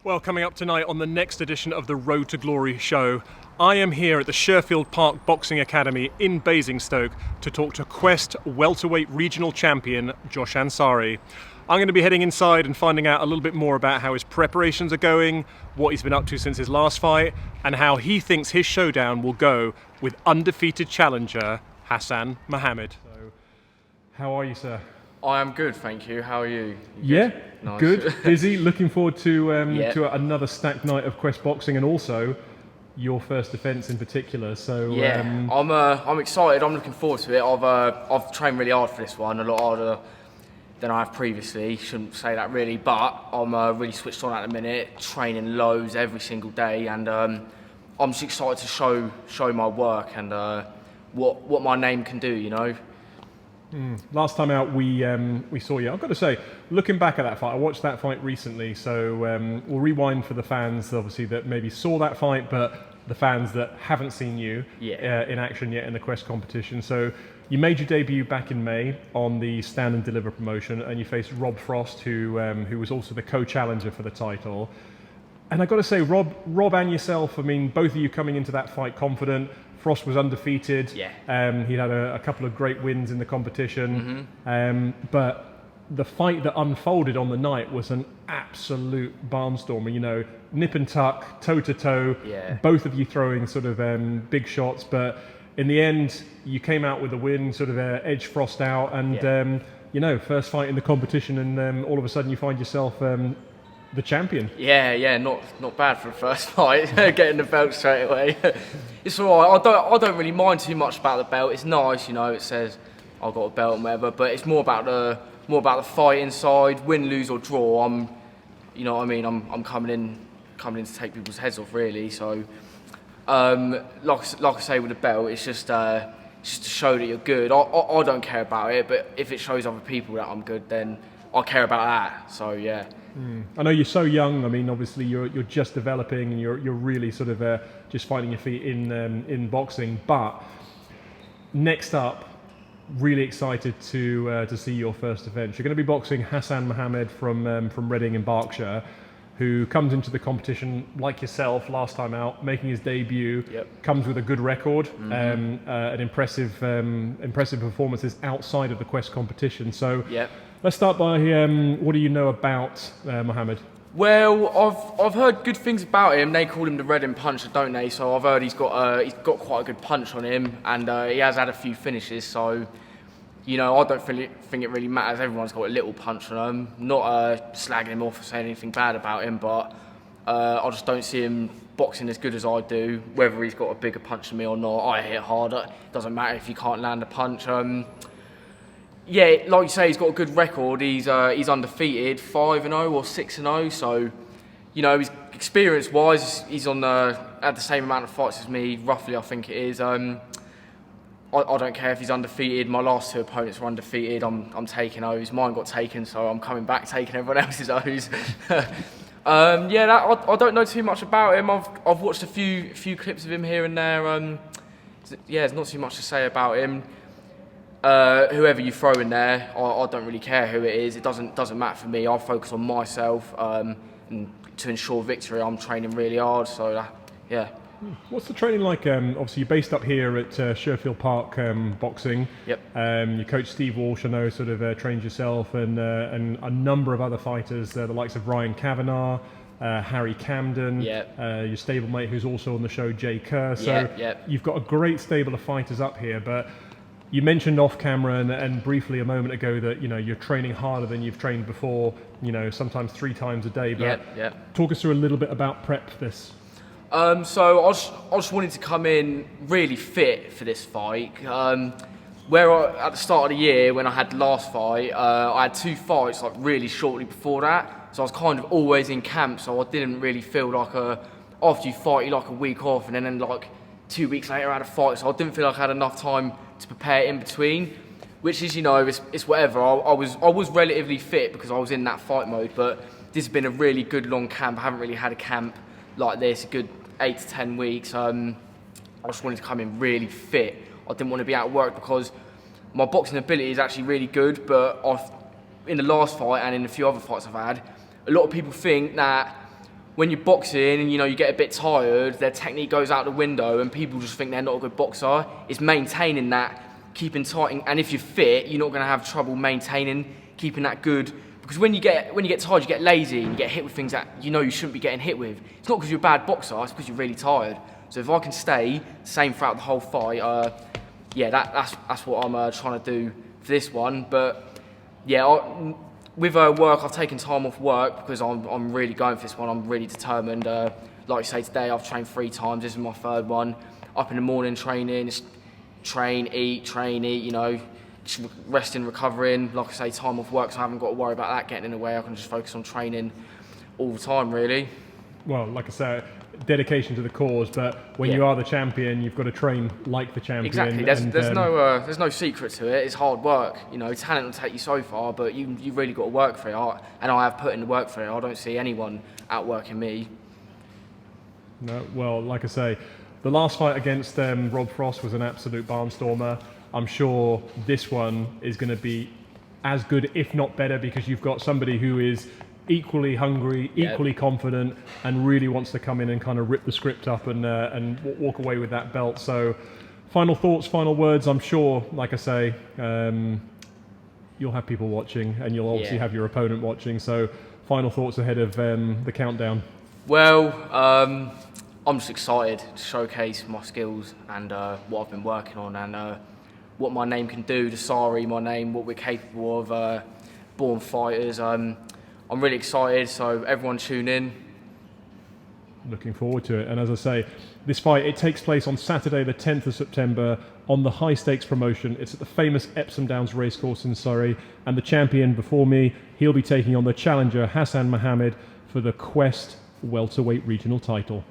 Well, coming up tonight on the next edition of the Road to Glory show, I am here at the Sherfield Park Boxing Academy in Basingstoke to talk to Quest welterweight regional champion Joshan Sari. I'm going to be heading inside and finding out a little bit more about how his preparations are going, what he's been up to since his last fight, and how he thinks his showdown will go with undefeated challenger Hassan Mohammed. So, how are you, sir? I am good, thank you. How are you? Yeah, nice. Good. Busy. Looking forward to another stacked night of Quest boxing, and also your first defence in particular. So yeah, I'm excited. I'm looking forward to it. I've trained really hard for this one, a lot harder than I have previously. Shouldn't say that really, but I'm really switched on at the minute. Training loads every single day, and I'm just excited to show my work and what my name can do. You know. Last time out, we saw you. I've got to say, looking back at that fight, I watched that fight recently, so we'll rewind for the fans, obviously, that maybe saw that fight, but the fans that haven't seen you in action yet in the Quest competition. So you made your debut back in May on the Stand and Deliver promotion, and you faced Rob Frost, who was also the co-challenger for the title. And I've got to say, Rob and yourself, I mean, both of you coming into that fight confident. Frost was undefeated. Yeah. He had a couple of great wins in the competition. But the fight that unfolded on the night was an absolute barnstormer. You know, nip and tuck, toe to toe. Yeah. Both of you throwing sort of big shots. But in the end, you came out with a win, sort of edged Frost out. And, first fight in the competition. And all of a sudden you find yourself the champion. Yeah, not bad for the first fight, getting the belt straight away. It's all right. I don't really mind too much about the belt. It's nice, you know. It says I've got a belt and whatever, but it's more about the fight inside. Win, lose or draw. I'm coming in to take people's heads off, really. So, like I say, with the belt, it's just to show that you're good. I don't care about it, but if it shows other people that I'm good, then I care about that. So yeah. I know you're so young. I mean, obviously you're just developing, and you're really sort of just finding your feet in boxing. But next up, really excited to see your first event. You're going to be boxing Hassan Mohammed from Reading in Berkshire, who comes into the competition like yourself last time out, making his debut. Yep. Comes with a good record, and impressive performances outside of the Quest competition. So. Yep. Let's start by what do you know about Mohammed? Well, I've heard good things about him. They call him the Reading Puncher, don't they? So I've heard he's got quite a good punch on him, and he has had a few finishes. So, you know, I don't think it really matters. Everyone's got a little punch on him. Not slagging him off or saying anything bad about him, but I just don't see him boxing as good as I do. Whether he's got a bigger punch than me or not, I hit harder. It doesn't matter if you can't land a punch. Yeah, like you say, he's got a good record. He's undefeated, 5-0 or 6-0. So, you know, he's experience-wise, he's had the same amount of fights as me, roughly. I think it is. I don't care if he's undefeated. My last two opponents were undefeated. I'm taking O's. Mine got taken, so I'm coming back taking everyone else's O's. I don't know too much about him. I've watched a few clips of him here and there. There's not too much to say about him. Whoever you throw in there, I don't really care who it is. It doesn't matter for me. I'll focus on myself, and to ensure victory, I'm training really hard. So, yeah. What's the training like? Obviously, you're based up here at Sherfield Park Boxing. Yep. Your coach Steve Walsh, I know, sort of trains yourself and a number of other fighters, the likes of Ryan Kavanagh, Harry Camden. Yep. Your stablemate, who's also on the show, Jay Kerr. So you've got a great stable of fighters up here, but. You mentioned off camera and briefly a moment ago that you're training harder than you've trained before. Sometimes 3 times a day. But talk us through a little bit about prep for this. So I just wanted to come in really fit for this fight. Where at the start of the year when I had the last fight, I had 2 fights like really shortly before that. So I was kind of always in camp. So I didn't really feel like after you fight, you like a week off, and then like 2 weeks later I had a fight. So I didn't feel like I had enough time to prepare in between, which is, it's whatever. I was relatively fit because I was in that fight mode, but this has been a really good long camp. I haven't really had a camp like this, a good 8 to 10 weeks. I just wanted to come in really fit. I didn't want to be out of work because my boxing ability is actually really good, but in the last fight and in a few other fights I've had, a lot of people think that when you're boxing and you get a bit tired, their technique goes out the window and people just think they're not a good boxer. It's maintaining that, keeping tight, and if you're fit, you're not going to have trouble maintaining, keeping that good. Because when you get tired, you get lazy and you get hit with things that you shouldn't be getting hit with. It's not because you're a bad boxer, it's because you're really tired. So if I can stay the same throughout the whole fight, that's what I'm trying to do for this one. But yeah, with work, I've taken time off work because I'm really going for this one. I'm really determined. Like I say, today I've trained 3 times. This is my 3rd one. Up in the morning training, just train, eat, just resting, recovering. Like I say, time off work, so I haven't got to worry about that getting in the way. I can just focus on training all the time, really. Well, like I say, dedication to the cause, but when you are the champion, you've got to train like the champion. Exactly. There's no secret to it. It's hard work. Talent will take you so far, but you really got to work for it. And I have put in the work for it. I don't see anyone outworking me. No, well, like I say, the last fight against Rob Frost was an absolute barnstormer. I'm sure this one is going to be as good, if not better, because you've got somebody who is equally hungry, equally confident, and really wants to come in and kind of rip the script up and walk away with that belt. So, final thoughts, final words. I'm sure, like I say, you'll have people watching, and you'll obviously have your opponent watching. So, final thoughts ahead of the countdown. Well, I'm just excited to showcase my skills and what I've been working on, and what my name can do, the Sari, my name, what we're capable of, born fighters. I'm really excited, so everyone tune in. Looking forward to it. And as I say, this fight, it takes place on Saturday the 10th of September on the high stakes promotion. It's at the famous Epsom Downs Racecourse in Surrey, and the champion before me, he'll be taking on the challenger Hassan Mohammed for the Quest welterweight regional title.